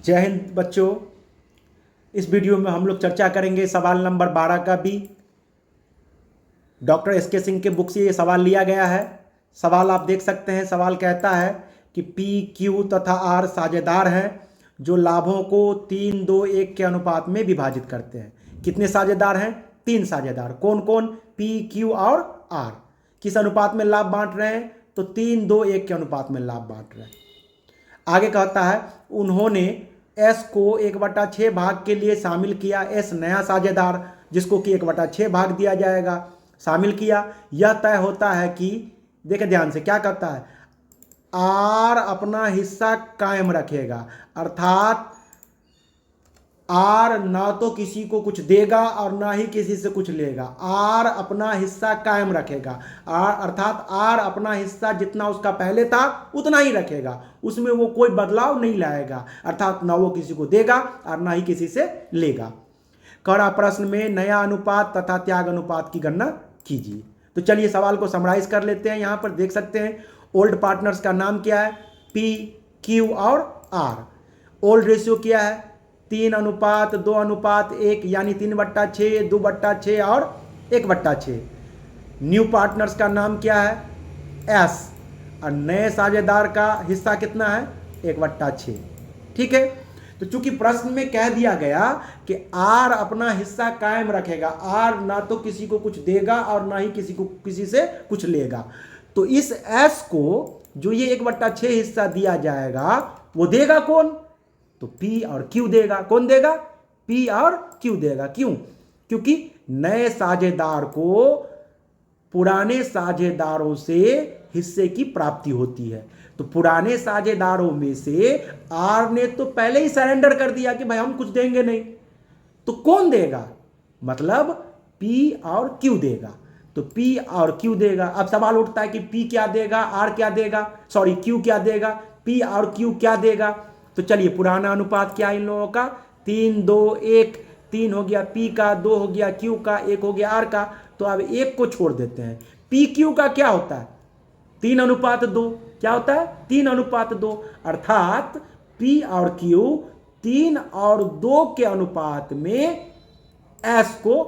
जय हिंद बच्चों। इस वीडियो में हम लोग चर्चा करेंगे सवाल नंबर 12 का भी। डॉक्टर एस के सिंह के बुक से ये सवाल लिया गया है। सवाल आप देख सकते हैं। सवाल कहता है कि पी क्यू तथा आर साझेदार हैं जो लाभों को 3-2-1 के अनुपात में विभाजित करते हैं। कितने साझेदार हैं? 3 साझेदार। कौन कौन? पी क्यू और आर। किस अनुपात में लाभ बांट रहे हैं? तो 3-2-1 के अनुपात में लाभ बांट रहे हैं। आगे कहता है उन्होंने एस को 1/6 भाग के लिए शामिल किया। एस नया साझेदार जिसको कि 1/6 भाग दिया जाएगा, शामिल किया। यह तय होता है कि देखे ध्यान से क्या कहता है, आर अपना हिस्सा कायम रखेगा, अर्थात आर ना तो किसी को कुछ देगा और ना ही किसी से कुछ लेगा। आर अपना हिस्सा कायम रखेगा, अर्थात आर अपना हिस्सा जितना उसका पहले था उतना ही रखेगा, उसमें वो कोई बदलाव नहीं लाएगा, अर्थात ना वो किसी को देगा और ना ही किसी से लेगा। कड़ा प्रश्न में नया अनुपात तथा त्याग अनुपात की गणना कीजिए। तो चलिए सवाल को समराइज कर लेते हैं। यहां पर देख सकते हैं ओल्ड पार्टनर्स का नाम क्या है? पी क्यू और आर। ओल्ड रेशियो क्या है? 3:2:1 यानी 3/6, 2/6 और 1/6। न्यू पार्टनर्स का नाम क्या है? एस। और नए साझेदार का हिस्सा कितना है? 1/6। ठीक है। तो चूंकि प्रश्न में कह दिया गया कि आर अपना हिस्सा कायम रखेगा, आर ना तो किसी को कुछ देगा और ना ही किसी से कुछ लेगा, तो इस एस को जो ये 1/6 हिस्सा दिया जाएगा वो देगा कौन? तो पी और क्यू देगा। कौन देगा? पी और क्यू देगा। क्यों? क्योंकि नए साझेदार को पुराने साझेदारों से हिस्से की प्राप्ति होती है। तो पुराने साझेदारों में से आर ने तो पहले ही सरेंडर कर दिया कि भाई हम कुछ देंगे नहीं, तो कौन देगा? मतलब पी और क्यू देगा। तो पी और क्यू देगा। अब सवाल उठता है कि पी क्या देगा, आर क्या देगा, सॉरी क्यू क्या देगा, पी और क्यू क्या देगा। तो चलिए पुराना अनुपात क्या इन लोगों का? 3-2-1। 3 हो गया पी का, 2 हो गया क्यू का, 1 हो गया आर का। तो अब 1 को छोड़ देते हैं। पी क्यू का क्या होता है? 3:2। क्या होता है? 3:2। अर्थात पी और क्यू 3 और 2 के अनुपात में एस को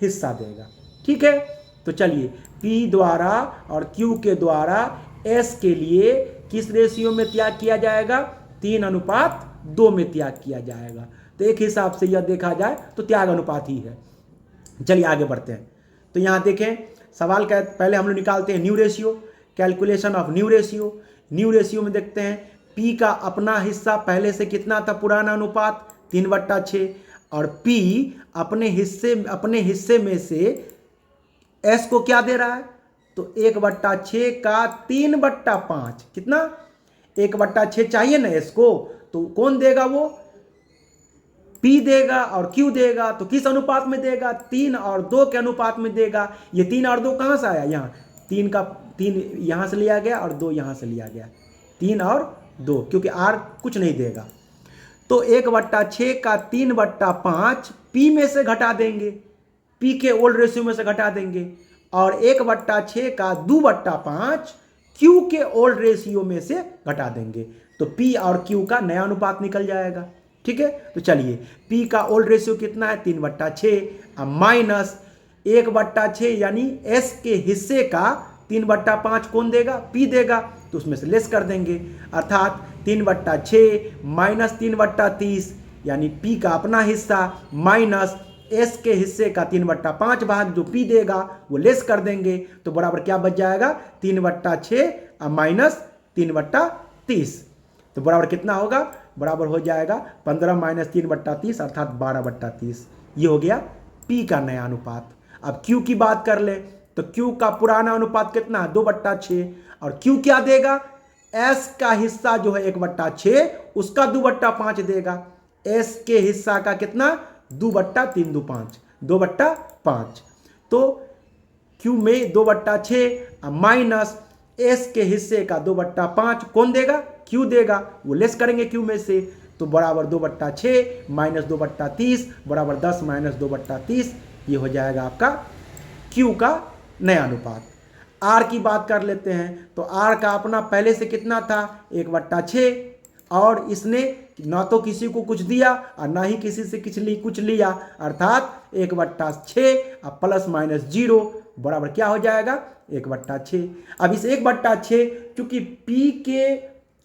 हिस्सा देगा। ठीक है। तो चलिए पी द्वारा और क्यू के द्वारा एस के लिए किस रेशियो में त्याग किया जाएगा? 3:2 में त्याग किया जाएगा। तो एक हिसाब से यह देखा जाए तो त्याग अनुपात ही है। चलिए आगे बढ़ते हैं। तो यहां देखें सवाल का पहले हम लोग निकालते हैं new ratio, calculation of new ratio. New ratio में देखते हैं पी का अपना हिस्सा पहले से कितना था? पुराना अनुपात 3/6। और पी अपने हिस्से में से एस को क्या दे रहा है? तो 1/6 का 3/5। कितना? 1/6 चाहिए ना एस को, तो कौन देगा? वो पी देगा और क्यू देगा। तो किस अनुपात में देगा? 3 और 2 के अनुपात में देगा। ये 3 और 2 कहां से आया? यहां 3 यहां से लिया गया और 2 यहां से लिया गया। 3 और 2, क्योंकि आर कुछ नहीं देगा। तो 1/6 का 3/5 पी में से घटा देंगे, पी के ओल्ड रेशियो में से घटा देंगे। और 1/6 का 2/5 क्यू के ओल्ड रेशियो में से घटा देंगे। तो पी और क्यू का नया अनुपात निकल जाएगा। ठीक है। तो चलिए पी का ओल्ड रेशियो कितना है? 3/6 माइनस 1/6 यानी एस के हिस्से का 3/5 कौन देगा? पी देगा। तो उसमें से लेस कर देंगे, अर्थात 3/6 माइनस 3/30 यानी पी का अपना हिस्सा माइनस एस के हिस्से का 3/5 भाग जो पी देगा वो लेस कर देंगे। तो बराबर क्या बच जाएगा? 3/6 माइनस 3/30। तो बराबर कितना होगा? बराबर हो जाएगा 15 माइनस 3/30 अर्थात 12/30। ये हो गया पी का नया अनुपात। अब क्यू की बात कर ले तो क्यू का पुराना अनुपात कितना है? 2/6। और क्यू क्या देगा? एस का हिस्सा जो है 1/6 उसका 2/5 देगा। एस के हिस्सा का कितना? 2/325, 2/5। तो क्यू में 2/6 माइनस एस के हिस्से का 2/5 कौन देगा? क्यू देगा। वो लेस करेंगे क्यू में से, तो बराबर 2/6 माइनस 2/30 बराबर 10 माइनस 2/30। ये हो जाएगा आपका क्यू का नया अनुपात। आर की बात कर लेते हैं। तो आर का अपना पहले से कितना था? 1/6 और इसने ना तो किसी को कुछ दिया और ना ही किसी से कुछ लिया, अर्थात 1/6 और प्लस माइनस 0 बराबर क्या हो जाएगा 1/6। अब इस 1/6 क्योंकि P के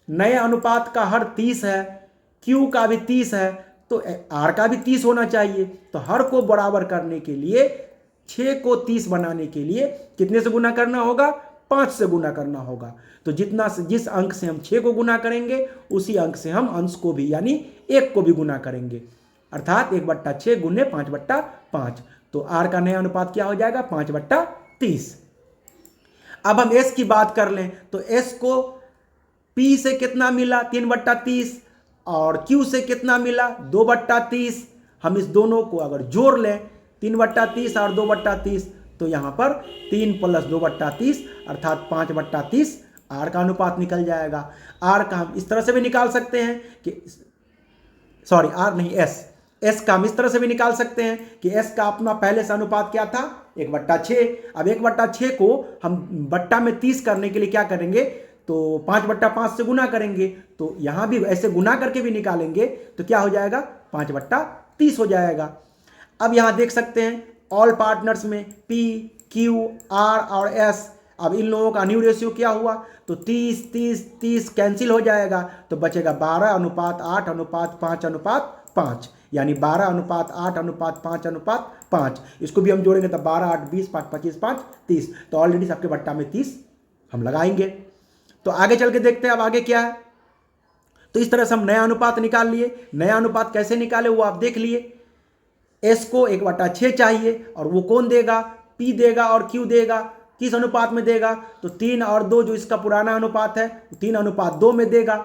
नए अनुपात का हर 30 है, Q का भी 30 है, तो R का भी 30 होना चाहिए। तो हर को बराबर करने के लिए 6 को 30 बनाने के लिए कितने से गुना करना होगा 5 से गुना करना होगा। तो जिस अंक से हम 6 को गुना करेंगे उसी अंक से हम अंश को भी यानी 1 को भी गुना करेंगे, अर्थात 1/6 गुने 5/5। तो R का नया अनुपात क्या हो जाएगा 5/30। अब हम S की बात कर लें तो S को P से कितना मिला 3/30 और Q से कितना मिला 2/30। हम इस दोनों को अगर जोड़ लें 3/30 और 2/30 तो यहाँ पर 3 + 2/30 अर्थात 5/30 R का अनुपात निकल जाएगा। R का हम इस तरह से भी निकाल सकते हैं कि R नहीं S का हम इस तरह से भी निकाल सकते हैं कि S का अपना पहले से अनुपात क्या था 1/6। अब 1/6 को हम बट्टा में 30 करने के लिए क्या करेंगे तो 5/5 से गुना करेंगे। तो यहाँ भी ऐसे गुना करके भी निकालेंगे तो क्या हो जाएगा 5/30 हो जाएगा। अब यहाँ देख सकते हैं ऑल पार्टनर्स में P, Q, R और S, अब इन लोगों का न्यू रेशियो क्या हुआ तो 30 कैंसिल हो जाएगा, तो बचेगा 12:8:5:5 यानी 12:8:5:5। इसको भी हम जोड़ेंगे तो 12, 8, 20, 5, 25, 5, 30। तो ऑलरेडी सबके बट्टा में 30 हम लगाएंगे। तो आगे चल के देखते हैं अब आगे क्या है। तो इस तरह से हम नया अनुपात निकाल लिए। नया अनुपात कैसे निकाले वो आप देख लिए। S को 1/6 चाहिए और वो कौन देगा P देगा और Q देगा। किस अनुपात में देगा तो 3 और 2 जो इसका पुराना अनुपात है 3:2 में देगा।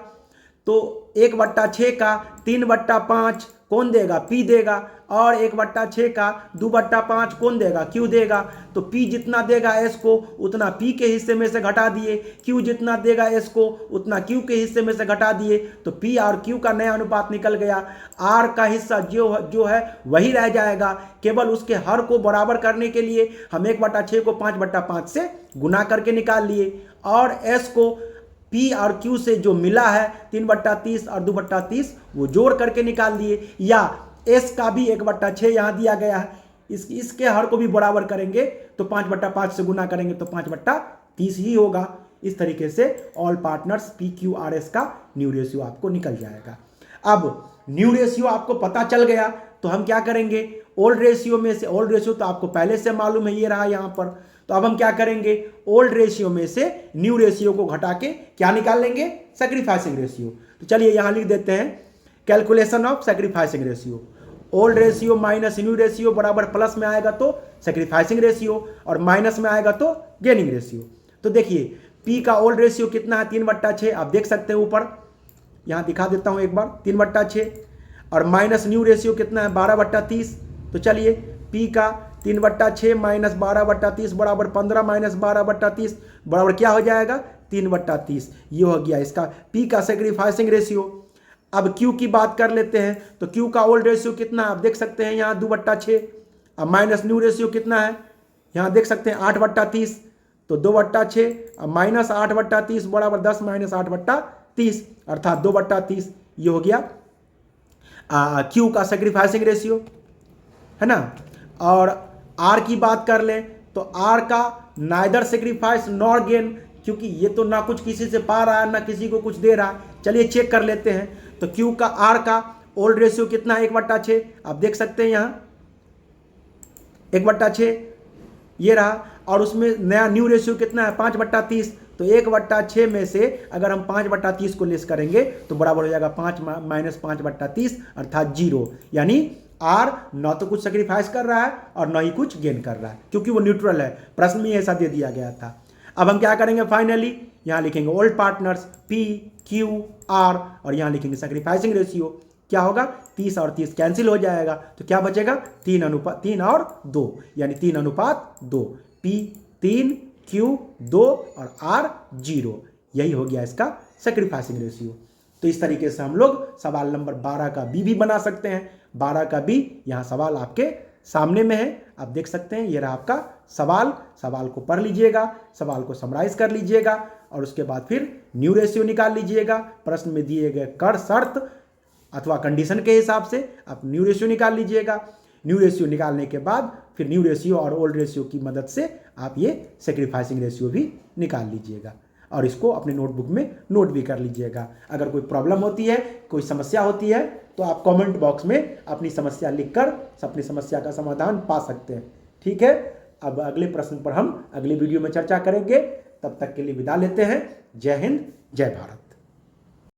तो 1/6 का 3/5 कौन देगा P देगा और 1/6 का 2/5 कौन देगा Q देगा। तो P जितना देगा S को उतना P के हिस्से में से घटा दिए, Q जितना देगा S को उतना Q के हिस्से में से घटा दिए। तो P और Q का नया अनुपात निकल गया। R का हिस्सा जो है वही रह जाएगा, केवल उसके हर को बराबर करने के लिए हम 1/6 को 5/5 से गुना करके निकाल लिए और S को P और Q से जो मिला है 3/30 और 2/30 वो जोड़ करके निकाल दिए, या S का भी 1/6 यहाँ दिया गया है, इसके हर को भी बराबर करेंगे तो 5/5 से गुना करेंगे तो 5/30 ही होगा। इस तरीके से all partners P, Q, R, S का न्यू रेशियो आपको निकल जाएगा। अब न्यू रेशियो आपको पता चल गया तो हम क्या करेंगे ओल्ड रेशियो में से, ओल्ड रेशियो तो आपको पहले से मालूम है ये रहा यहाँ पर, तो अब हम क्या करेंगे ओल्ड रेशियो में से न्यू रेशियो को घटा के क्या निकाल लेंगे सैक्रिफाइसिंग रेशियो। तो चलिए यहाँ लिख देते हैं calculation of sacrificing ratio. Old ratio minus new ratio बराबर प्लस में आएगा तो सैक्रिफाइसिंग रेशियो और माइनस में आएगा तो गेनिंग रेशियो। तो देखिए P का ओल्ड रेशियो कितना है 3/6, आप देख सकते हैं ऊपर यहाँ दिखा देता हूँ एक बार 3/6 और माइनस न्यू रेशियो कितना है 12/30। तो चलिए P का 3/6 माइनस 12/30 बराबर 15 माइनस 12/30 बराबर क्या हो जाएगा 3/30। ये हो गया इसका P का सैक्रिफाइसिंग रेशियो। अब Q की बात कर लेते हैं तो Q का ओल्ड रेशियो कितना आप देख सकते हैं यहाँ 2/6, अब माइनस न्यू रेशियो कितना है यहाँ देख सकते हैं 8/30, तो 2/6 माइनस 8/30 बराबर 10 माइनस 8/30 अर्थात 2/30। ये हो गया Q का सैक्रिफाइसिंग रेशियो है ना। और R की बात कर लें तो R का नाइदर सैक्रिफाइस नॉर गेन, क्योंकि ये तो ना कुछ किसी से पा रहा है ना किसी को कुछ दे रहा है। चलिए चेक कर लेते हैं तो Q का R का ओल्ड रेशियो कितना है 1/6, आप देख सकते हैं यहाँ 1/6 ये रहा, और उसमें नया न्यू रेशियो कितना है 5/30। तो 1/6 में से अगर हम 5/30 को लेस करेंगे तो बराबर हो जाएगा 5 माइनस 5/30 अर्थात 0, यानी R ना तो कुछ सेक्रीफाइस कर रहा है और ना ही कुछ गेन कर रहा है क्योंकि वो न्यूट्रल है। प्रश्न में ऐसा दे दिया गया था। अब हम क्या करेंगे फाइनली यहाँ लिखेंगे old partners P, Q, R और यहाँ लिखेंगे सेक्रीफाइसिंग रेशियो। क्या होगा 30 और 30 कैंसिल हो जाएगा तो क्या बचेगा 3 और 2 यानी 3:2, P 3, Q 2 और R 0। यही हो गया इसका सेक्रीफाइसिंग रेशियो। तो इस तरीके से हम लोग सवाल नंबर 12 का बी भी बना सकते हैं। 12 का बी यहाँ सवाल आपके सामने में है, आप देख सकते हैं। ये रहा आपका सवाल। सवाल को पढ़ लीजिएगा, सवाल को समराइज कर लीजिएगा और उसके बाद फिर न्यू रेशियो निकाल लीजिएगा। प्रश्न में दिए गए कर शर्त अथवा कंडीशन के हिसाब से आप न्यू रेशियो निकाल लीजिएगा। न्यू रेशियो निकालने के बाद फिर न्यू रेशियो और ओल्ड रेशियो की मदद से आप ये सेक्रीफाइसिंग रेशियो भी निकाल लीजिएगा और इसको अपने नोटबुक में नोट भी कर लीजिएगा। अगर कोई प्रॉब्लम होती है, कोई समस्या होती है, तो आप कमेंट बॉक्स में अपनी समस्या लिखकर अपनी समस्या का समाधान पा सकते हैं। ठीक है, अब अगले प्रश्न पर हम अगले वीडियो में चर्चा करेंगे। तब तक के लिए विदा लेते हैं। जय हिंद, जय भारत।